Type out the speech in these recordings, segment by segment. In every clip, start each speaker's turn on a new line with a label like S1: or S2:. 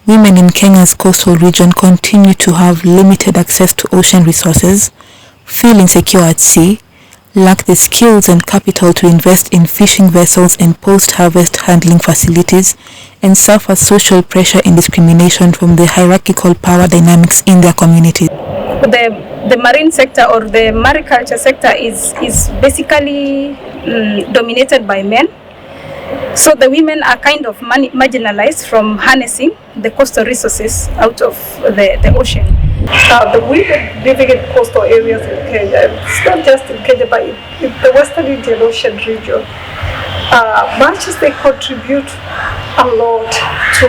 S1: women in Kenya's coastal region continue to have limited access to ocean resources, feel insecure at sea, lack the skills and capital to invest in fishing vessels and post-harvest handling facilities, and suffer social pressure and discrimination from the hierarchical power dynamics in their communities.
S2: The marine sector or the mariculture sector is basically dominated by men. So the women are kind of marginalized from harnessing the coastal resources out of the ocean.
S3: The women living in coastal areas in Kenya, it's not just in Kenya, but in the Western Indian Ocean region, much as they contribute a lot to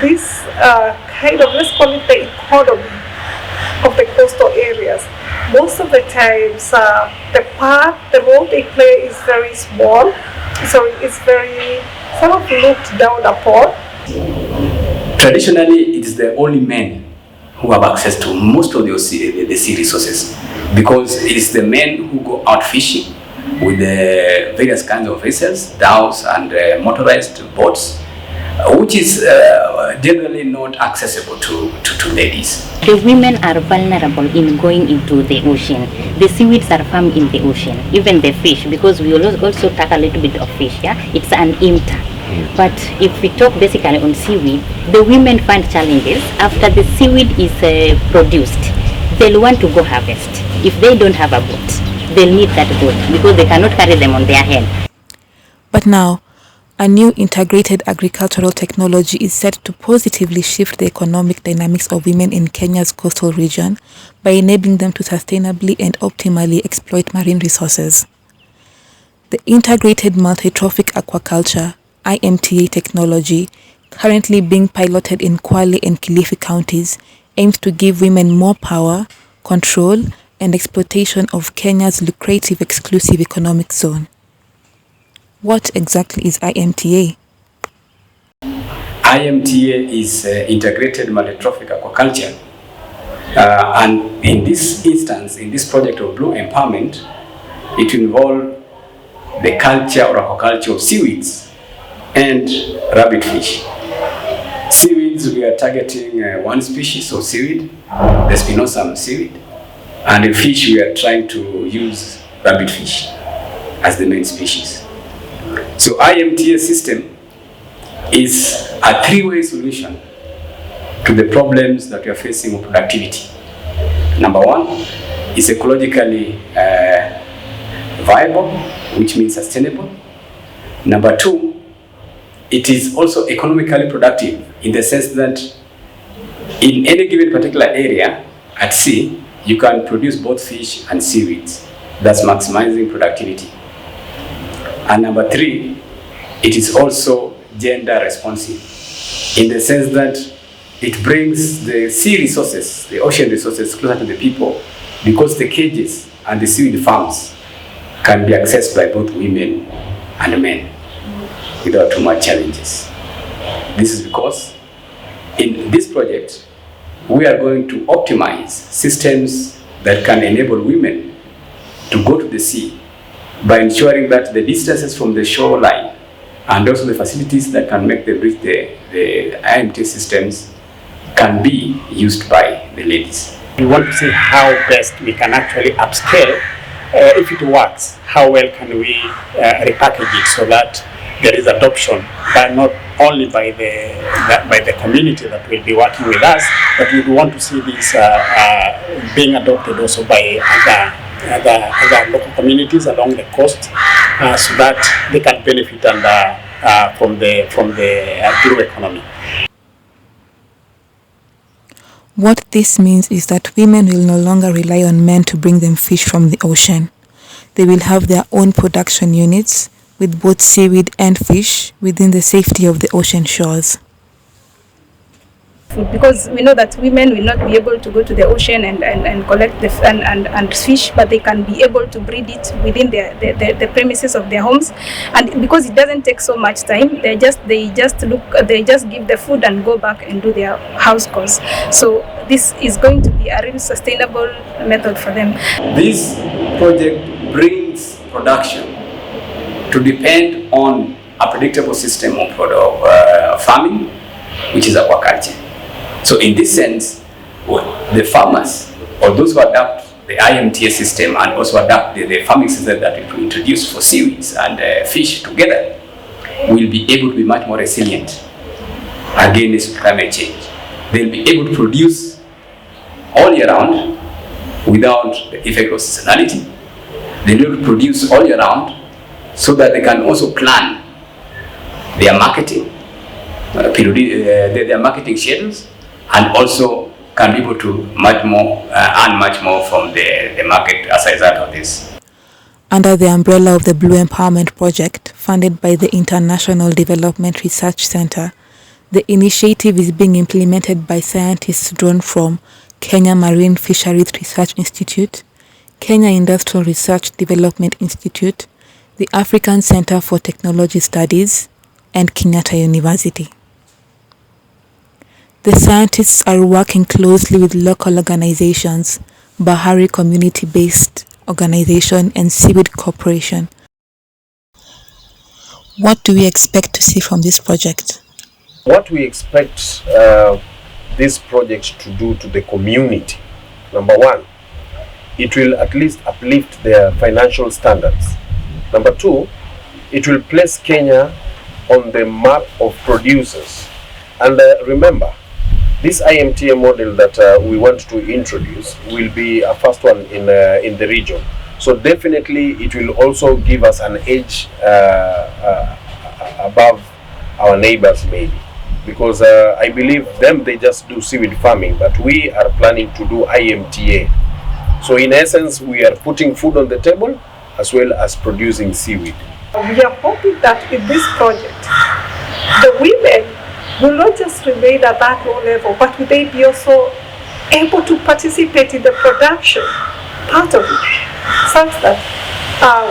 S3: this kind of, let's call it the economy of the coastal areas, most of the times the role they play is very small, so it's very sort of looked down upon.
S4: Traditionally, it is the only men who have access to most of the sea resources, because it is the men who go out fishing with the various kinds of vessels, dhows and motorized boats, which is generally not accessible to ladies.
S5: The women are vulnerable in going into the ocean. The seaweeds are farmed in the ocean, even the fish, because we also take a little bit of fish, yeah? It's an IMTA. But if we talk basically on seaweed, the women find challenges after the seaweed is produced. They'll want to go harvest. If they don't have a boat, they'll need that boat because they cannot carry them on their head.
S1: But now, a new integrated agricultural technology is set to positively shift the economic dynamics of women in Kenya's coastal region by enabling them to sustainably and optimally exploit marine resources. The Integrated Multi-trophic Aquaculture IMTA technology, currently being piloted in Kwale and Kilifi counties, aims to give women more power, control, and exploitation of Kenya's lucrative exclusive economic zone. What exactly is IMTA?
S4: IMTA is Integrated Multi-trophic Aquaculture. And in this instance, in this project of Blue Empowerment, it involves the culture or aquaculture of seaweeds and rabbit fish. Seaweeds, we are targeting one species of seaweed, the spinosum seaweed, and in fish we are trying to use rabbit fish as the main species. So IMTA system is a three-way solution to the problems that we are facing with productivity. Number one is ecologically viable, which means sustainable. Number two, it is also economically productive in the sense that in any given particular area at sea, you can produce both fish and seaweeds, thus maximizing productivity. And number three, it is also gender responsive in the sense that it brings the sea resources, the ocean resources closer to the people, because the cages and the seaweed farms can be accessed by both women and men without too much challenges. This is because in this project, we are going to optimize systems that can enable women to go to the sea by ensuring that the distances from the shoreline and also the facilities that can make them reach the IMT systems can be used by the ladies.
S6: We want to see how best we can actually upscale. If it works, how well can we repackage it so that there is adoption, but not only by the community that will be working with us, but we want to see this being adopted also by other local communities along the coast, so that they can benefit from the blue economy.
S1: What this means is that women will no longer rely on men to bring them fish from the ocean. They will have their own production units with both seaweed and fish within the safety of the ocean shores.
S2: Because we know that women will not be able to go to the ocean and collect and fish, but they can be able to breed it within the premises of their homes. And because it doesn't take so much time, they just give the food and go back and do their house chores. So this is going to be a really sustainable method for them.
S4: This project brings production to depend on a predictable system of farming which is aquaculture. So in this sense, the farmers or those who adopt the IMTA system and also adopt the farming system that we introduce for seaweeds and fish together will be able to be much more resilient against climate change. They'll be able to produce all year round without the effect of seasonality. They'll be able to produce all year round so that they can also plan their marketing, their marketing schedules, and also can be able to earn much more from the market as a result of this.
S1: Under the umbrella of the Blue Empowerment Project, funded by the International Development Research Center, the initiative is being implemented by scientists drawn from Kenya Marine Fisheries Research Institute, Kenya Industrial Research Development Institute, the African Center for Technology Studies, and Kenyatta University. The scientists are working closely with local organizations, Bahari community-based organization, and Seaweed Corporation. What do we expect to see from this project?
S7: What we expect this project to do to the community, number one, it will at least uplift their financial standards. Number two, it will place Kenya on the map of producers. And remember, this IMTA model that we want to introduce will be a first one in the region. So definitely it will also give us an edge above our neighbors maybe. Because I believe they just do seaweed farming, but we are planning to do IMTA. So in essence, we are putting food on the table as well as producing seaweed.
S3: We are hoping that in this project, the women will not just remain at that low level, but will they be also able to participate in the production part of it, such that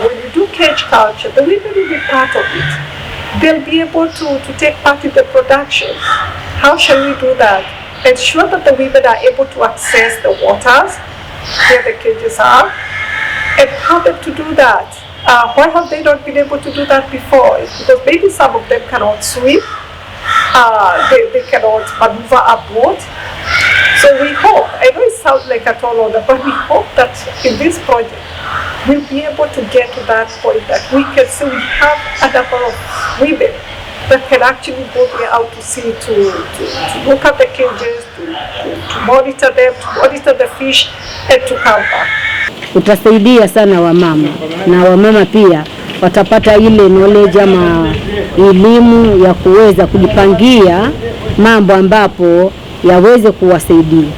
S3: when you do cage culture, the women will be part of it. They'll be able to take part in the production. How shall we do that? Ensure that the women are able to access the waters where the cages are, and how them to do that. Why have they not been able to do that before? It's because maybe some of them cannot swim, they cannot maneuver a boat. So we hope, I know it sounds like a tall order, but we hope that in this project, we'll be able to get to that point that we can say we have a number of women that can actually go there out to sea to look at the cages, to monitor them, to monitor the fish, and to come back.
S8: Utasaidia sana wamama, na wamama pia watapata ile knowledge ama elimu ya kuweza kujipangia mambo ambapo yaweze kuwasaidia.